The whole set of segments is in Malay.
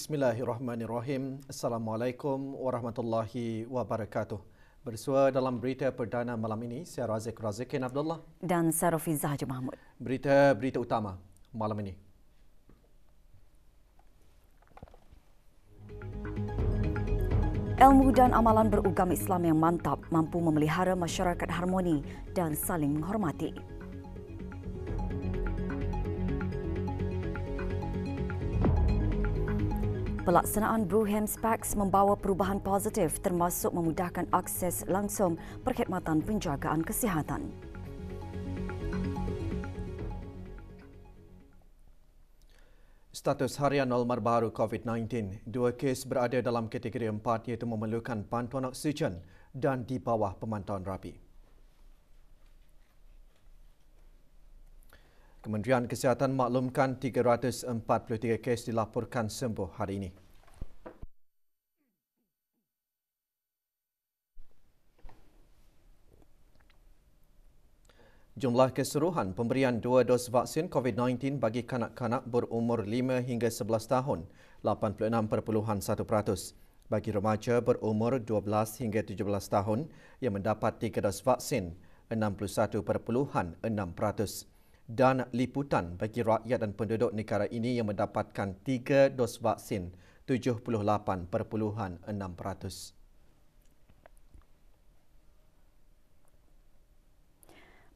Bismillahirrahmanirrahim. Assalamualaikum warahmatullahi wabarakatuh. Bersua dalam berita perdana malam ini, saya Razikin Abdullah dan saya Rafizah Haji Mahmud. Berita utama malam ini. Ilmu dan amalan beragama Islam yang mantap mampu memelihara masyarakat harmoni dan saling menghormati. Pelaksanaan Bruhams Pact membawa perubahan positif termasuk memudahkan akses langsung perkhidmatan penjagaan kesihatan. Status harian normal baru COVID-19. 2 kes berada dalam kategori 4 iaitu memerlukan bantuan oksigen dan di bawah pemantauan rapi. Kementerian Kesihatan maklumkan 343 kes dilaporkan sembuh hari ini. Jumlah keseluruhan pemberian 2 dos vaksin COVID-19 bagi kanak-kanak berumur 5 hingga 11 tahun, 86.1%. Bagi remaja berumur 12 hingga 17 tahun yang mendapat 3 dos vaksin, 61.6%. Dan liputan bagi rakyat dan penduduk negara ini yang mendapatkan 3 dos vaksin, 78.6%.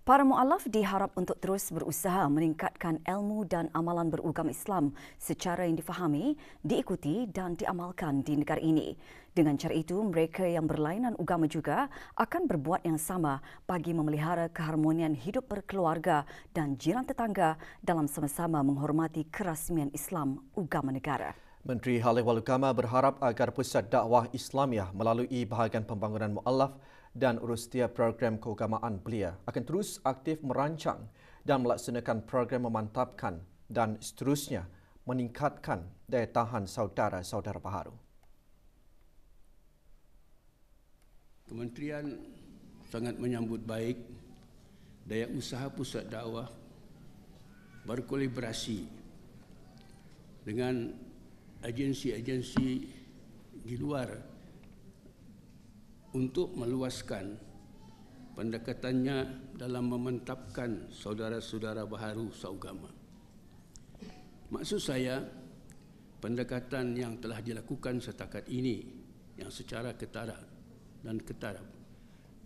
Para mu'alaf diharap untuk terus berusaha meningkatkan ilmu dan amalan beragama Islam secara yang difahami, diikuti dan diamalkan di negara ini. Dengan cara itu, mereka yang berlainan agama juga akan berbuat yang sama bagi memelihara keharmonian hidup berkeluarga dan jiran tetangga dalam sama-sama menghormati kerasmian Islam agama negara. Menteri Halil Wal Agama berharap agar Pusat Dakwah Islamiah melalui bahagian pembangunan mu'alaf dan urustia program keagamaan belia akan terus aktif merancang dan melaksanakan program memantapkan dan seterusnya meningkatkan daya tahan saudara-saudara baharu. Kementerian sangat menyambut baik daya usaha pusat dakwah berkolaborasi dengan agensi-agensi di luar untuk meluaskan pendekatannya dalam memantapkan saudara-saudara baharu seagama. Maksud saya, pendekatan yang telah dilakukan setakat ini yang secara ketara dan ketarap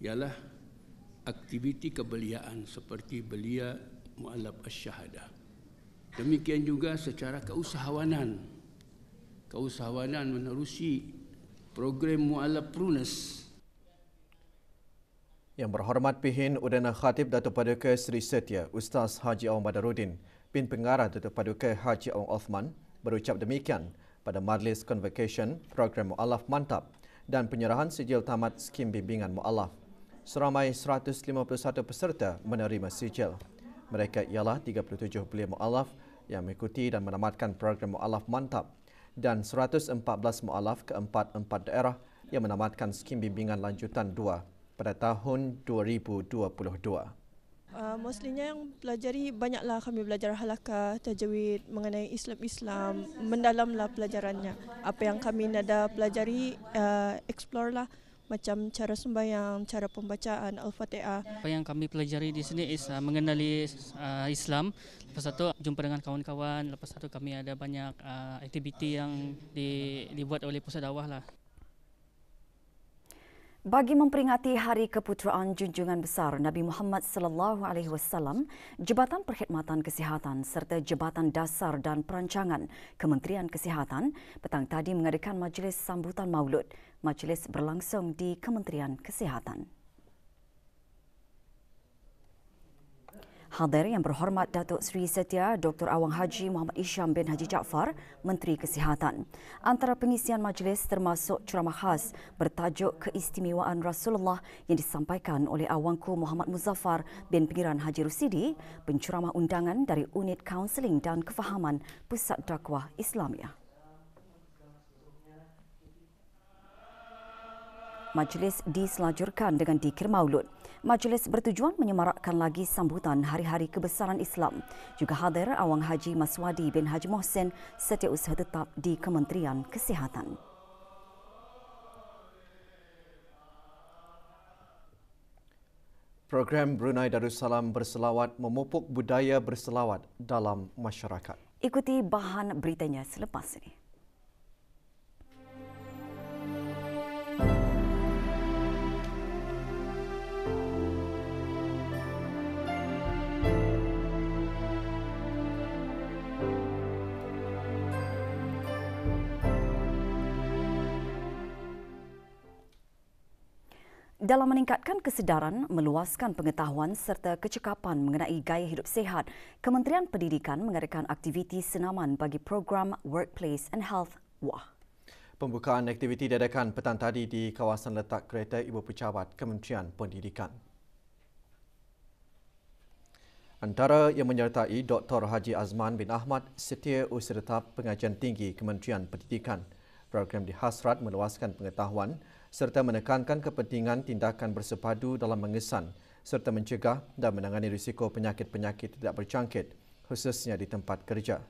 ialah aktiviti kebeliaan seperti belia mu'alaf asy-syahadah. Demikian juga secara keusahawanan menerusi program mu'alaf Prunes. Yang berhormat Pihin Udana Khatib Datuk Paduka Seri Setia Ustaz Haji Awang Badarudin, Pin Pengarah Datuk Paduka Haji Awang Othman berucap demikian pada Majlis Convocation Program Mu'alaf Mantap dan penyerahan sijil tamat skim bimbingan mu'alaf. Seramai 151 peserta menerima sijil. Mereka ialah 37 belia mu'alaf yang mengikuti dan menamatkan program Mu'alaf Mantap dan 114 mu'alaf ke-4 daerah yang menamatkan skim bimbingan lanjutan 2 pada tahun 2022. Mostlynya yang pelajari, banyaklah kami belajar halakah, tajwid, mengenai Islam, mendalamlah pelajarannya. Apa yang kami nada pelajari, explore lah, macam cara sembahyang, cara pembacaan Al-Fatihah. Apa yang kami pelajari di sini mengenali Islam. Lepas itu jumpa dengan kawan-kawan. Lepas itu kami ada banyak aktiviti yang dibuat oleh pusat dakwah lah. Bagi memperingati Hari Keputeraan Junjungan Besar Nabi Muhammad sallallahu alaihi wasallam, Jabatan Perkhidmatan Kesihatan serta Jabatan Dasar dan Perancangan Kementerian Kesihatan petang tadi mengadakan majlis sambutan Maulud. Majlis berlangsung di Kementerian Kesihatan. Hadir yang berhormat Datuk Seri Setia Dr. Awang Haji Muhammad Isham bin Haji Jaafar, Menteri Kesihatan. Antara pengisian majlis termasuk ceramah khas bertajuk Keistimewaan Rasulullah yang disampaikan oleh Awangku Muhammad Muzaffar bin Pengiran Haji Rusidi, penceramah undangan dari Unit Kaunseling dan Kefahaman Pusat Dakwah Islamiah. Majlis diselajurkan dengan dikir Maulud. Majlis bertujuan menyemarakkan lagi sambutan Hari-Hari Kebesaran Islam. Juga hadir Awang Haji Maswadi bin Haji Mohsin, Setiausaha Tetap di Kementerian Kesihatan. Program Brunei Darussalam Berselawat memupuk budaya berselawat dalam masyarakat. Ikuti bahan beritanya selepas ini. Dalam meningkatkan kesedaran, meluaskan pengetahuan serta kecekapan mengenai gaya hidup sihat, Kementerian Pendidikan mengadakan aktiviti senaman bagi program Workplace and Health WAH. Pembukaan aktiviti diadakan petang tadi di kawasan letak kereta Ibu Pejabat Kementerian Pendidikan. Antara yang menyertai Dr. Haji Azman bin Ahmad, Setiausaha Tetap Pengajian Tinggi Kementerian Pendidikan. Program dihasrat meluaskan pengetahuan serta menekankan kepentingan tindakan bersepadu dalam mengesan serta mencegah dan menangani risiko penyakit-penyakit tidak berjangkit, khususnya di tempat kerja.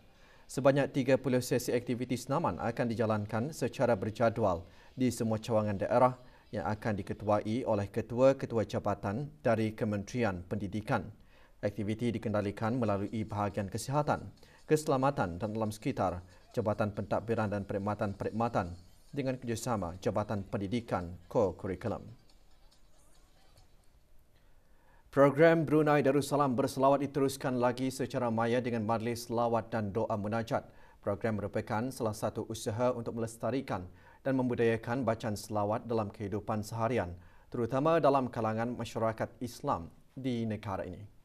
Sebanyak 30 sesi aktiviti senaman akan dijalankan secara berjadual di semua cawangan daerah yang akan diketuai oleh ketua-ketua jabatan dari Kementerian Pendidikan. Aktiviti dikendalikan melalui bahagian kesihatan, keselamatan dan alam sekitar, Jabatan Pentadbiran dan Perkhidmatan dengan kerjasama Jabatan Pendidikan Co-Kurikulum. Program Brunei Darussalam Berselawat diteruskan lagi secara maya dengan majlis selawat dan doa munajat. Program merupakan salah satu usaha untuk melestarikan dan membudayakan bacaan selawat dalam kehidupan seharian, terutama dalam kalangan masyarakat Islam di negara ini.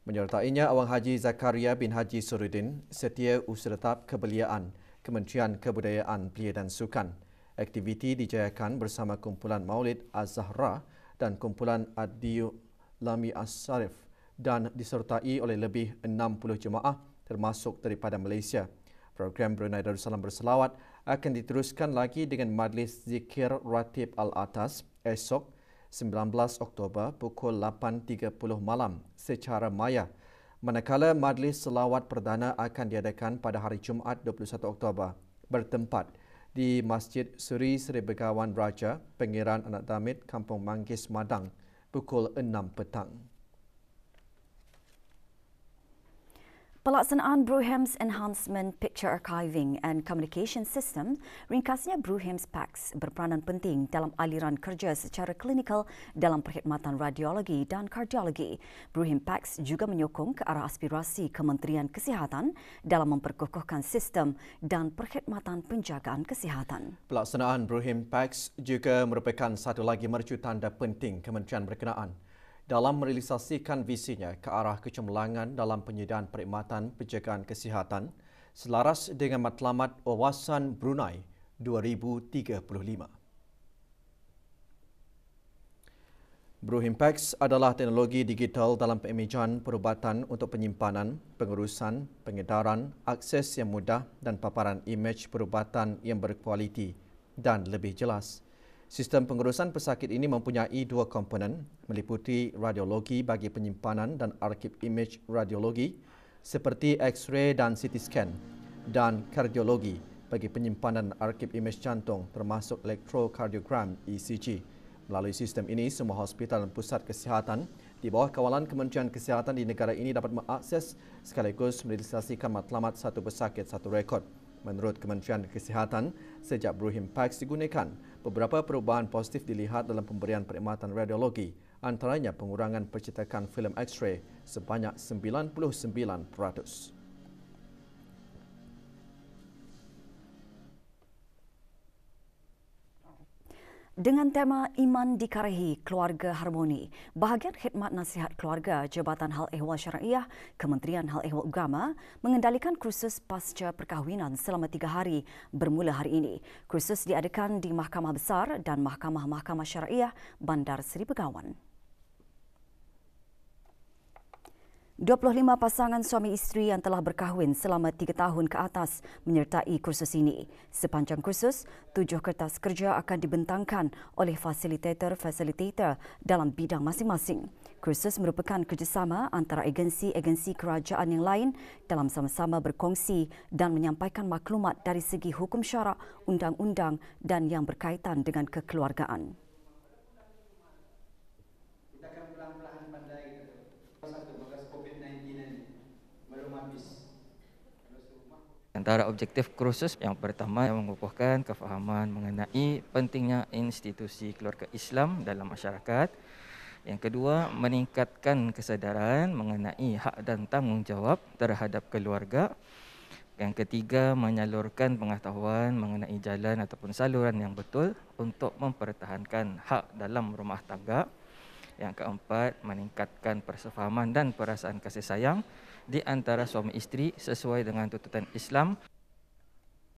Menyertainya Awang Haji Zakaria bin Haji Surudin, Setiausaha Tetap Kebeliaan Kementerian Kebudayaan Belia dan Sukan. Aktiviti dijayakan bersama kumpulan Maulid Az-Zahra dan kumpulan Adiyu Lami As-Sarif dan disertai oleh lebih 60 jemaah termasuk daripada Malaysia. Program Brunei Darussalam Berselawat akan diteruskan lagi dengan Majlis Zikir Ratib Al-Atas esok 19 Oktober pukul 8.30 malam secara maya. Manakala majlis selawat perdana akan diadakan pada hari Jumaat 21 Oktober bertempat di Masjid Suri Seri Begawan Raja, Pengiran Anak Damit, Kampung Manggis, Madang pukul 6 petang. Pelaksanaan Bruhems Enhancement Picture Archiving and Communication System, ringkasnya Bruhems PACS, berperanan penting dalam aliran kerja secara klinikal dalam perkhidmatan radiologi dan kardiologi. Bruhems PACS juga menyokong ke arah aspirasi Kementerian Kesihatan dalam memperkokohkan sistem dan perkhidmatan penjagaan kesihatan. Pelaksanaan Bruhems PACS juga merupakan satu lagi mercu tanda penting kementerian berkenaan dalam merealisasikan visinya ke arah kecemerlangan dalam penyediaan perkhidmatan penjagaan kesihatan selaras dengan matlamat Wawasan Brunei 2035. Bruhems PACS adalah teknologi digital dalam pengemejan perubatan untuk penyimpanan, pengurusan, pengedaran, akses yang mudah dan paparan imej perubatan yang berkualiti dan lebih jelas. Sistem pengurusan pesakit ini mempunyai dua komponen, meliputi radiologi bagi penyimpanan dan arsip imej radiologi seperti X-ray dan CT scan, dan kardiologi bagi penyimpanan arsip imej jantung termasuk elektrokardiogram ECG. Melalui sistem ini, semua hospital dan pusat kesihatan di bawah kawalan Kementerian Kesihatan di negara ini dapat mengakses sekaligus merealisasikan matlamat satu pesakit satu rekod. Menurut Kementerian Kesihatan, sejak Bruhems PACS digunakan, beberapa perubahan positif dilihat dalam pemberian perkhidmatan radiologi, antaranya pengurangan percetakan filem X-ray sebanyak 99%. Dengan tema Iman Dikarahi Keluarga Harmoni, bahagian khidmat nasihat keluarga Jabatan Hal Ehwal Syariah Kementerian Hal Ehwal Agama mengendalikan kursus pasca perkahwinan selama 3 hari bermula hari ini. Kursus diadakan di Mahkamah Besar dan Mahkamah-Mahkamah Syariah Bandar Seri Begawan. 25 pasangan suami isteri yang telah berkahwin selama 3 tahun ke atas menyertai kursus ini. Sepanjang kursus, 7 kertas kerja akan dibentangkan oleh fasilitator dalam bidang masing-masing. Kursus merupakan kerjasama antara agensi-agensi kerajaan yang lain dalam sama-sama berkongsi dan menyampaikan maklumat dari segi hukum syarak, undang-undang dan yang berkaitan dengan kekeluargaan. Antara objektif kursus yang pertama yang mengukuhkan kefahaman mengenai pentingnya institusi keluarga Islam dalam masyarakat. Yang kedua, meningkatkan kesedaran mengenai hak dan tanggungjawab terhadap keluarga. Yang ketiga, menyalurkan pengetahuan mengenai jalan ataupun saluran yang betul untuk mempertahankan hak dalam rumah tangga. Yang keempat, meningkatkan persefahaman dan perasaan kasih sayang di antara suami isteri sesuai dengan tuntutan Islam.